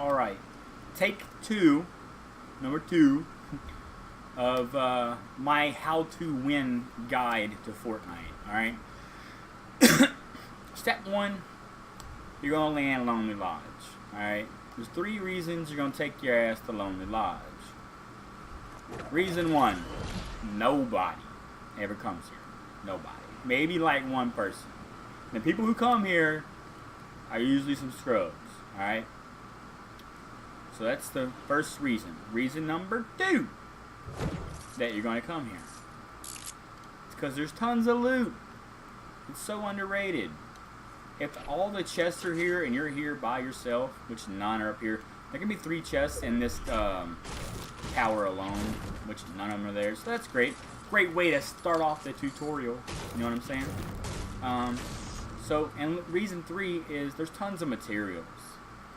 Alright. Take two, number 2, of my how to win guide to Fortnite. Alright? Step 1, you're going to land Lonely Lodge. Alright? There's 3 reasons you're going to take your ass to Lonely Lodge. Reason 1, nobody ever comes here. Nobody. Maybe like one person. The people who come here are usually some scrubs. Alright? So that's the first reason. Reason number 2 that you're going to come here. It's because there's tons of loot. It's so underrated. If all the chests are here and you're here by yourself, which none are up here, there can be 3 chests in this tower alone, which none of them are there. So that's great. Great way to start off the tutorial. You know what I'm saying? And reason 3 is there's tons of materials.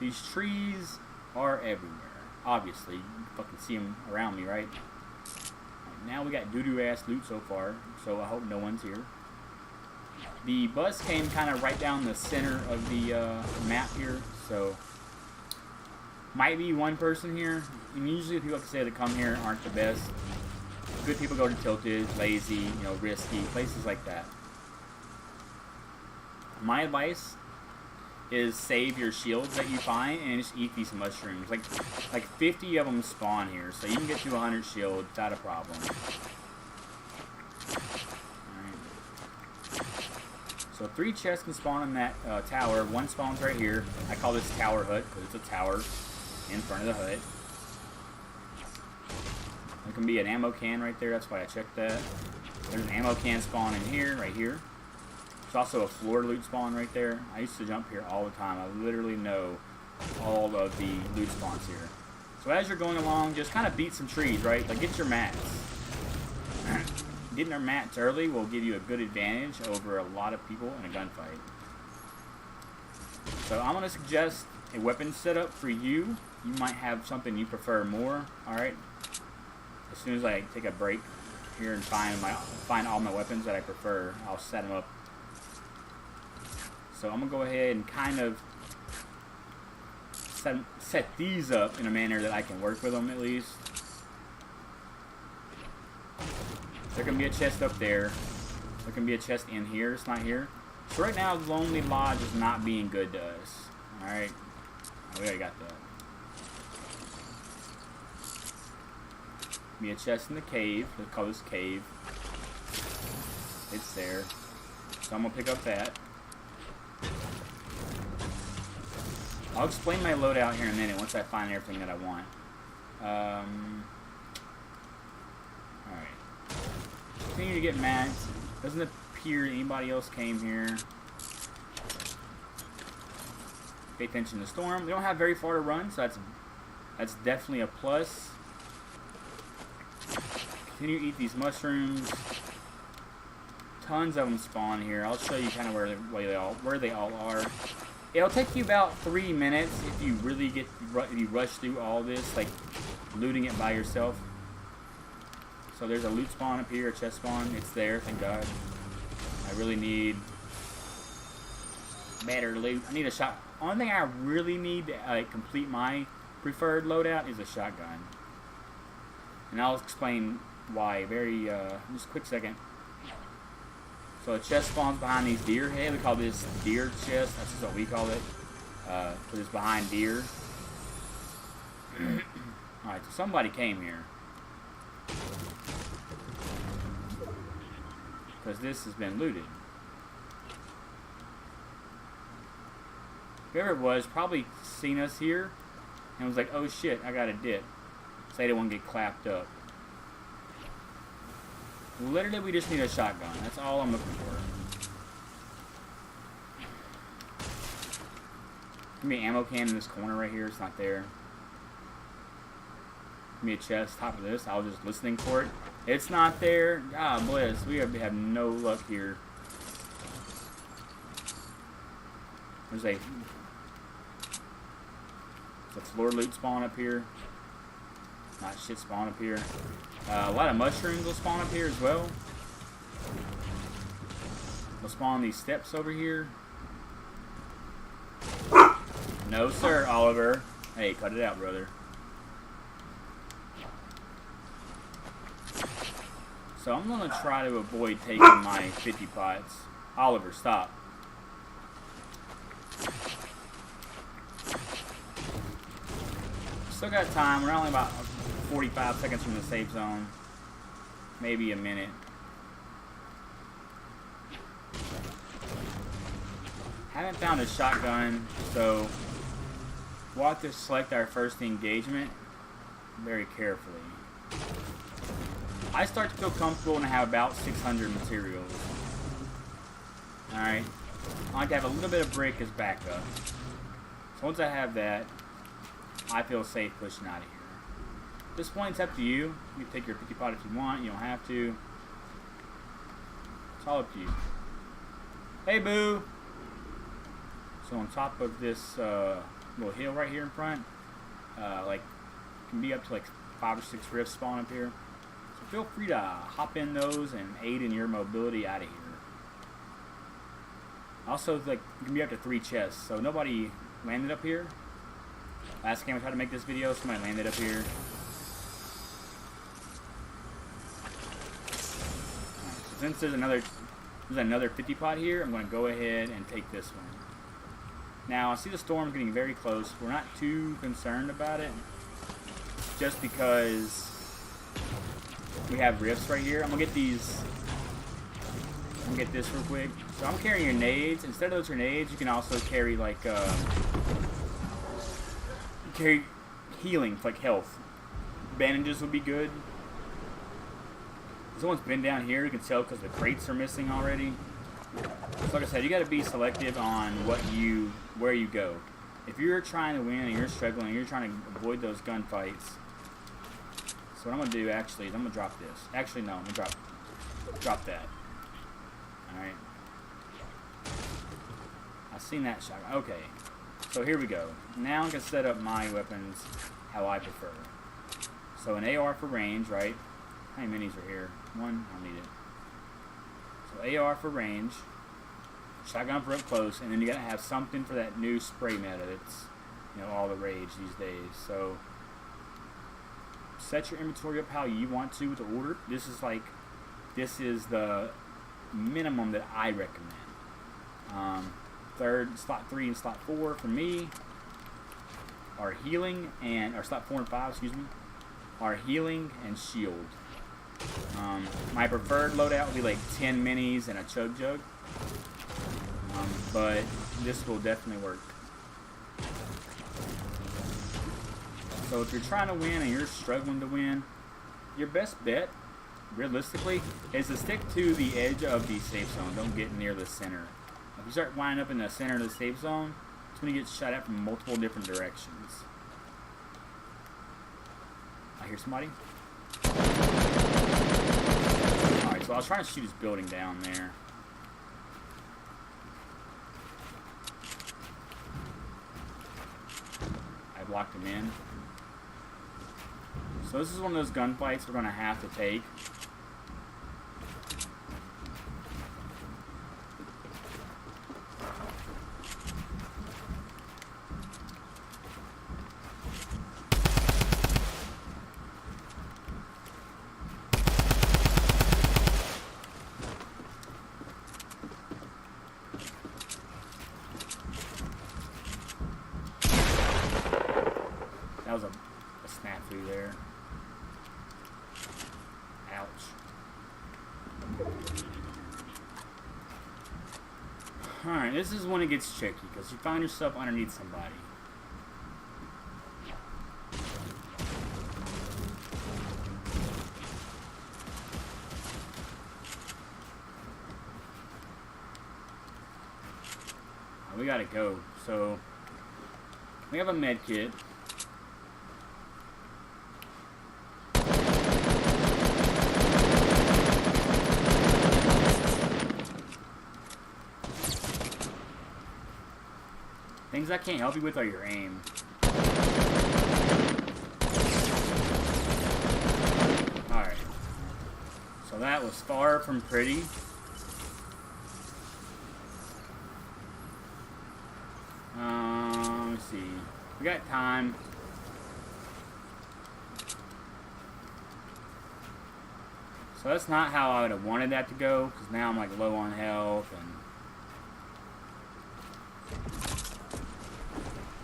These trees are everywhere. Obviously, you can fucking see them around me, right? Now we got doo-doo ass loot so far, so I hope no one's here. The bus came kind of right down the center of the map here, so might be one person here. And usually the people that say that come here aren't the best. Good people go to Tilted, Lazy, you know, Risky, places like that. My advice is save your shields that you find and just eat these mushrooms. Like 50 of them spawn here, so you can get to 100 shields without a problem. Alright. So 3 chests can spawn in that tower. 1 spawns right here. I call this tower hut because it's a tower in front of the hut. There can be an ammo can right there. That's why I checked that. There's an ammo can spawn in here, right here. There's also a floor loot spawn right there. I used to jump here all the time. I literally know all of the loot spawns here. So as you're going along, just kind of beat some trees, right? Like, get your mats. Getting our mats early will give you a good advantage over a lot of people in a gunfight. So I'm going to suggest a weapon setup for you. You might have something you prefer more, alright? As soon as I take a break here and find all my weapons that I prefer, I'll set them up. So I'm going to go ahead and kind of set these up in a manner that I can work with them at least. There can be a chest up there. There can be a chest in here. It's not here. So right now, Lonely Lodge is not being good to us. Alright. We already got that. Be a chest in the cave. Let's call this cave. It's there. So I'm going to pick up that. I'll explain my loadout here in a minute once I find everything that I want. Alright. Continue to get mats. Doesn't appear anybody else came here. Pay attention to the storm. We don't have very far to run, so that's definitely a plus. Continue to eat these mushrooms. Tons of them spawn here. I'll show you kind of where they all are. It'll take you about 3 minutes if you really rush through all this, like looting it by yourself. So there's a loot spawn up here, a chest spawn. It's there, thank God. I really need better loot. I need a shot. Only thing I really need to complete my preferred loadout is a shotgun. And I'll explain why just a quick second. So a chest spawns behind these deer heads. We call this deer chest. That's just what we call it. Because it's behind deer. Alright, so somebody came here. Because this has been looted. Whoever it was probably seen us here and was like, oh shit, I got a dip. So they didn't want to get clapped up. Literally, we just need a shotgun. That's all I'm looking for. Give me an ammo can in this corner right here. It's not there. Give me a chest top of this. I was just listening for it. It's not there. God bless. We have no luck here. There's a floor loot spawn up here. Not shit spawn up here. A lot of mushrooms will spawn up here as well. They'll spawn these steps over here. No sir, Oliver. Hey, cut it out, brother. So I'm gonna try to avoid taking my 50 pots. Oliver, stop. Still got time. We're only about 45 seconds from the safe zone. Maybe a minute. Haven't found a shotgun, so we'll have to select our first engagement very carefully. I start to feel comfortable when I have about 600 materials. Alright. I like to have a little bit of brick as backup. So once I have that, I feel safe pushing out of here. At this point, it's up to you. You can take your 50 pot if you want. You don't have to. It's all up to you. Hey, boo! So on top of this little hill right here in front, like, can be up to like 5 or 6 rifts spawn up here. So feel free to hop in those and aid in your mobility out of here. Also, like, you can be up to 3 chests. So nobody landed up here. Last game I tried to make this video, somebody landed up here. Right, so since there's another 50 pot here, I'm going to go ahead and take this one. Now, I see the storm's getting very close. We're not too concerned about it, just because we have rifts right here. I'm going to get these. I'm going to get this real quick. So I'm carrying grenades. Instead of those grenades, you can also carry, like, carry healing, like health. Bandages would be good. Someone's been down here, you can tell because the crates are missing already. So like I said, you got to be selective on where you go. If you're trying to win and you're struggling and you're trying to avoid those gunfights, so what I'm going to do actually is I'm going to drop this. Actually, no, I'm going to drop that. Alright. I've seen that shot. Okay. So here we go. Now I'm going to set up my weapons how I prefer. So an AR for range, right? How many minis are here? One? I don't need it. So AR for range. Shotgun for up close. And then you got to have something for that new spray meta that's, you know, all the rage these days. So set your inventory up how you want to with the order. This is the minimum that I recommend. Slot 3 and slot 4 for me are healing or slot 4 and 5, excuse me, are healing and shield. My preferred loadout would be like 10 minis and a chug jug, but this will definitely work. So if you're trying to win and you're struggling to win, your best bet, realistically, is to stick to the edge of the safe zone. Don't get near the center. If you start winding up in the center of the safe zone, it's when you get shot at from multiple different directions. I hear somebody. Alright, so I was trying to shoot his building down there. I blocked him in. So this is one of those gunfights we're going to have to take. That was a snafu there. Ouch. Alright, this is when it gets tricky, because you find yourself underneath somebody. We gotta go. So, we have a med kit. Things I can't help you with are your aim. Alright. So that was far from pretty. Let's see. We got time. So that's not how I would have wanted that to go, because now I'm like low on health and...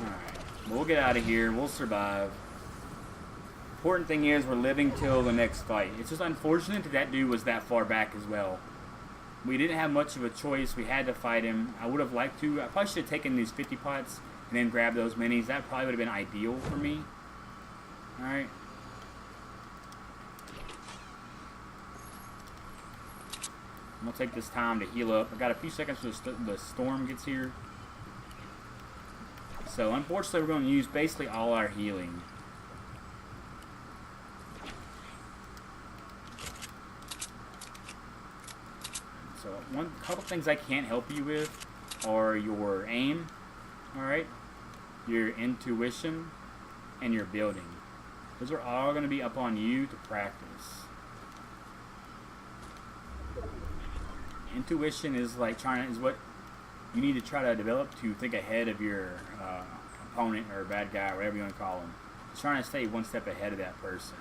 Alright, we'll get out of here, we'll survive. Important thing is we're living till the next fight. It's just unfortunate that that dude was that far back as well. We didn't have much of a choice, we had to fight him. I would have liked to, I probably should have taken these 50 pots and then grabbed those minis. That probably would have been ideal for me. Alright. I'm going to take this time to heal up. I've got a few seconds before the storm gets here. So, unfortunately, we're going to use basically all our healing. So, couple things I can't help you with are your aim, alright, your intuition, and your building. Those are all going to be up on you to practice. Intuition is like is what you need to try to develop to think ahead of your opponent or bad guy, or whatever you want to call them. It's trying to stay one step ahead of that person.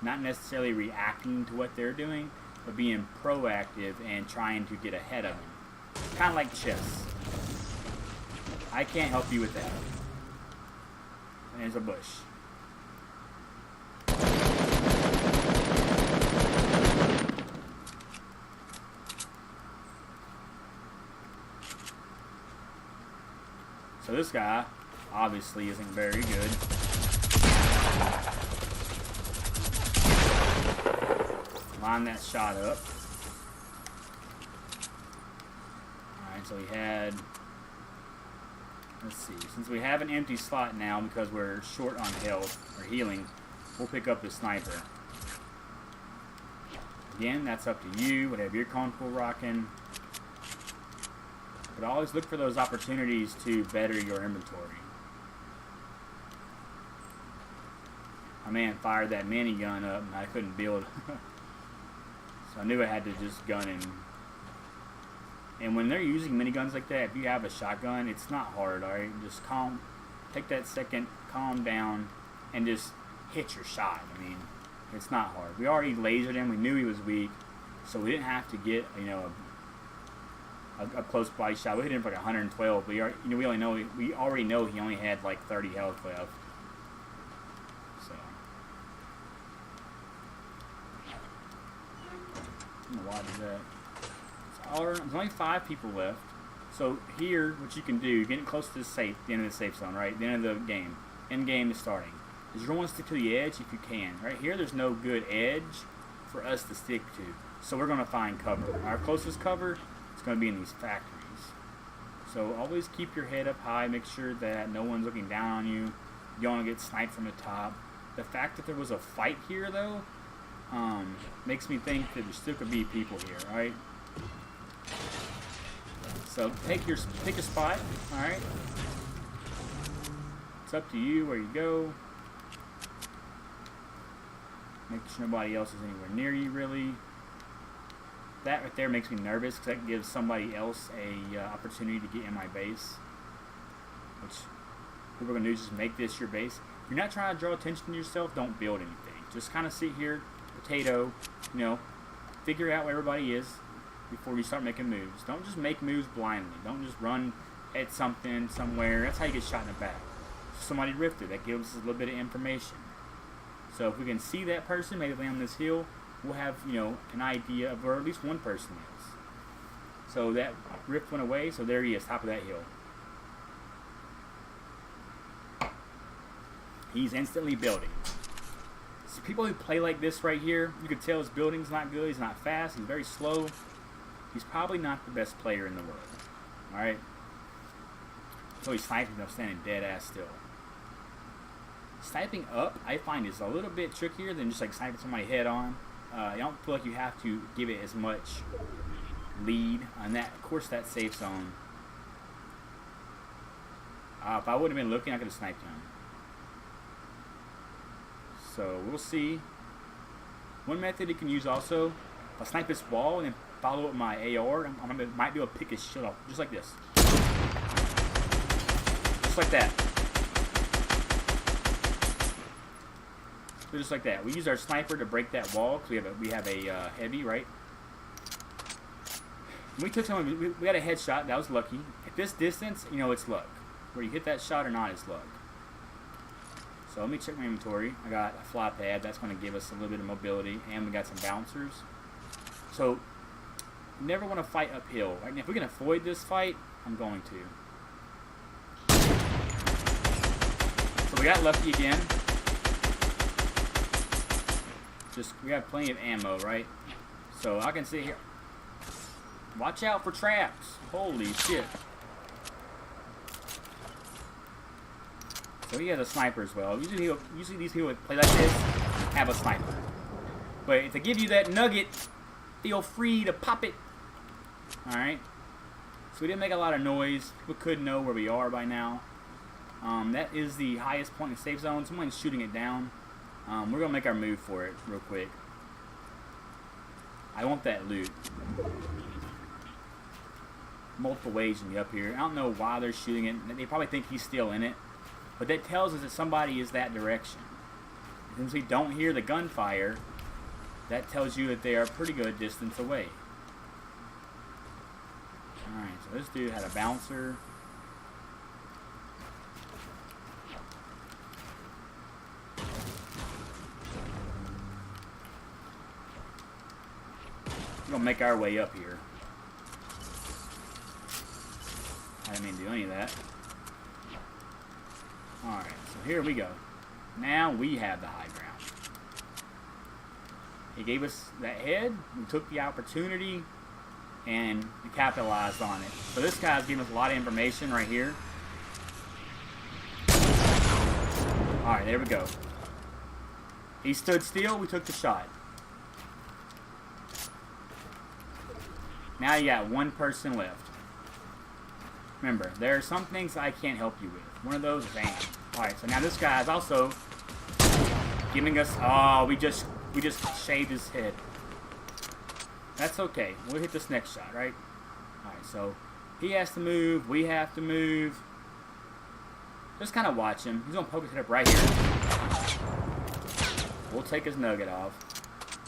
Not necessarily reacting to what they're doing, but being proactive and trying to get ahead of them. Kind of like chess. I can't help you with that. And there's a bush. So this guy obviously isn't very good. Line that shot up. Alright, so we had, let's see, since we have an empty slot now because we're short on health or healing, we'll pick up the sniper. Again, that's up to you, whatever you're comfortable rocking. But always look for those opportunities to better your inventory. My man fired that minigun up and I couldn't build. So I knew I had to just gun him. And when they're using miniguns like that, if you have a shotgun, it's not hard, alright? Just take that second, calm down, and just hit your shot. I mean, it's not hard. We already lasered him, we knew he was weak, so we didn't have to get, you know, a close body shot. We hit him for like 112, but we already know he only had like 30 health left. So I don't know why I did that. There's only 5 people left. So here, what you can do, you're getting close to the end of the safe zone, right? The end of the game. End game is starting. Is you're going to stick to the edge if you can. Right here, there's no good edge for us to stick to. So we're going to find cover. Our closest cover is going to be in these factories. So always keep your head up high. Make sure that no one's looking down on you. You don't want to get sniped from the top. The fact that there was a fight here, though, makes me think that there still could be people here, right? So pick a spot, alright? It's up to you where you go. Make sure nobody else is anywhere near you, really. That right there makes me nervous because that gives somebody else a opportunity to get in my base. Which, what we're going to do is just make this your base. If you're not trying to draw attention to yourself, don't build anything. Just kind of sit here, potato, you know, figure out where everybody is before you start making moves. Don't just make moves blindly. Don't just run at something somewhere. That's how you get shot in the back. Somebody rifted. That gives us a little bit of information. So if we can see that person, maybe lay on this hill, we'll have, you know, an idea of where at least one person is. So that rift went away, so there he is, top of that hill. He's instantly building. So people who play like this right here, you can tell his building's not good, he's not fast, he's very slow. He's probably not the best player in the world. Alright? So he's sniping, I'm standing dead ass still. Sniping up, I find, is a little bit trickier than just like sniping somebody head on. I don't feel like you have to give it as much lead on that. Of course, that safe zone. If I would have been looking, I could have sniped him. So we'll see. One method you can use also, if I snipe this wall and then follow up my AR, might be able to pick his shit off, just like this. Just like that. So just like that. We use our sniper to break that wall because we have a heavy, right? We took someone. We got a headshot. That was lucky. At this distance, you know it's luck. Where you hit that shot or not is luck. So let me check my inventory. I got a fly pad. That's going to give us a little bit of mobility, and we got some bouncers. So you never want to fight uphill. Right? And if we can avoid this fight, I'm going to. So we got lucky again. We got plenty of ammo, right? So I can see here. Watch out for traps. Holy shit. So he has a sniper as well. Usually these people that play like this have a sniper. But if they give you that nugget, feel free to pop it. Alright. So we didn't make a lot of noise. People could know where we are by now. That is the highest point in the safe zone. Someone's shooting it down. We're going to make our move for it real quick. I want that loot. Multiple ways in the up here. I don't know why they're shooting it. They probably think he's still in it. But that tells us that somebody is that direction. Since we don't hear the gunfire, that tells you that they are a pretty good distance away. Alright, so this dude had a bouncer. We're gonna make our way up here. I didn't mean to do any of that. Alright, so here we go. Now we have the high ground. He gave us that head. We took the opportunity and we capitalized on it. So this guy's giving us a lot of information right here. Alright, there we go. He stood still. We took the shot. Now you got one person left. Remember, there are some things I can't help you with. One of those is aim. Alright, so now this guy's also giving us... Oh, we just shaved his head. That's okay. We'll hit this next shot, right? Alright, so he has to move. We have to move. Just kind of watch him. He's going to poke his head up right here. We'll take his nugget off.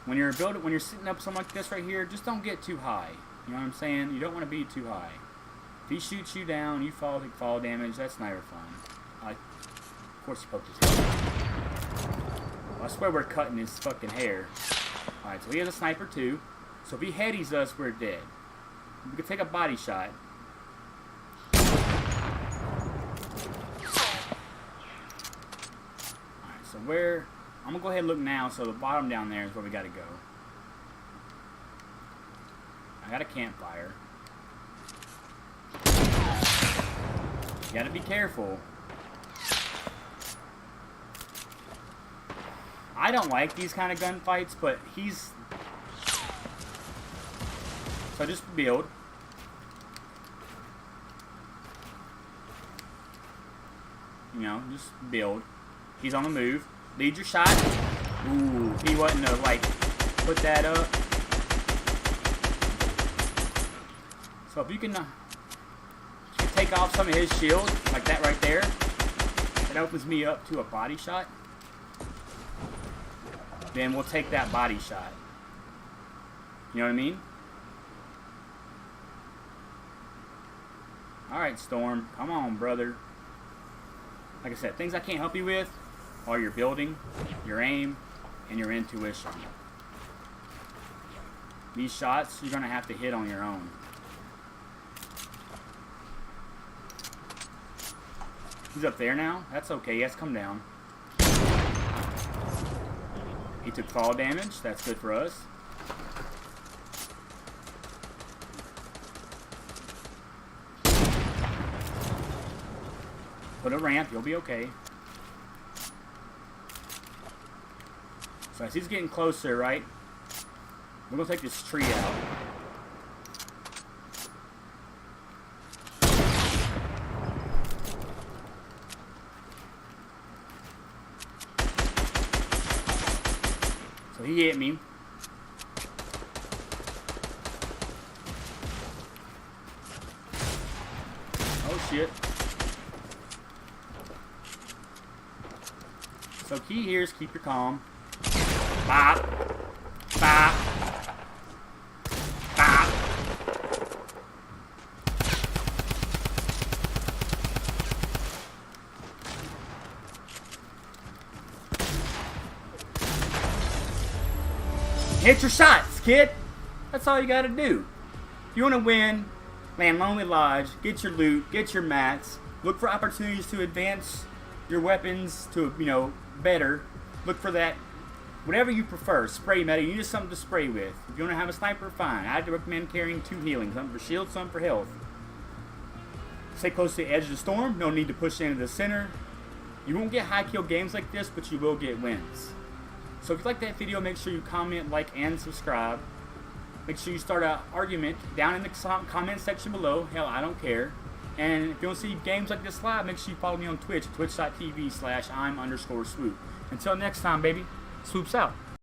When you're sitting up something like this right here, just don't get too high. You know what I'm saying? You don't want to be too high. If he shoots you down, you take fall damage. That's never fun. Of course he poked his head. I swear we're cutting his fucking hair. Alright, so he has a sniper too. So if he headies us, we're dead. We can take a body shot. Alright, so where... I'm going to go ahead and look now. So the bottom down there is where we got to go. I got a campfire. You got to be careful. I don't like these kind of gunfights, but he's... So just build. You know, just build. He's on the move. Lead your shot. Ooh, he wasn't to, like, put that up. So if you can take off some of his shield, like that right there, it opens me up to a body shot. Then we'll take that body shot. You know what I mean? Alright, Storm. Come on, brother. Like I said, things I can't help you with are your building, your aim, and your intuition. These shots, you're going to have to hit on your own. He's up there now. That's okay. He has to come down. He took fall damage. That's good for us. Put a ramp. You'll be okay. So as he's getting closer, right? We're going to take this tree out. So he hit me. Oh shit. So key here is keep your calm. Bop. Bop. Bop. Hit your shots, kid. That's all you gotta do. If you wanna win, land Lonely Lodge, get your loot, get your mats, look for opportunities to advance your weapons to, better. Look for that. Whatever you prefer, spray meta, you need something to spray with. If you wanna have a sniper, fine. I'd recommend carrying 2 healing, something for shield, something for health. Stay close to the edge of the storm, no need to push into the center. You won't get high kill games like this, but you will get wins. So if you like that video, make sure you comment, like, and subscribe. Make sure you start an argument down in the comment section below. Hell, I don't care. And if you want to see games like this live, make sure you follow me on Twitch, twitch.tv/im_swoop. Until next time, baby, swoops out.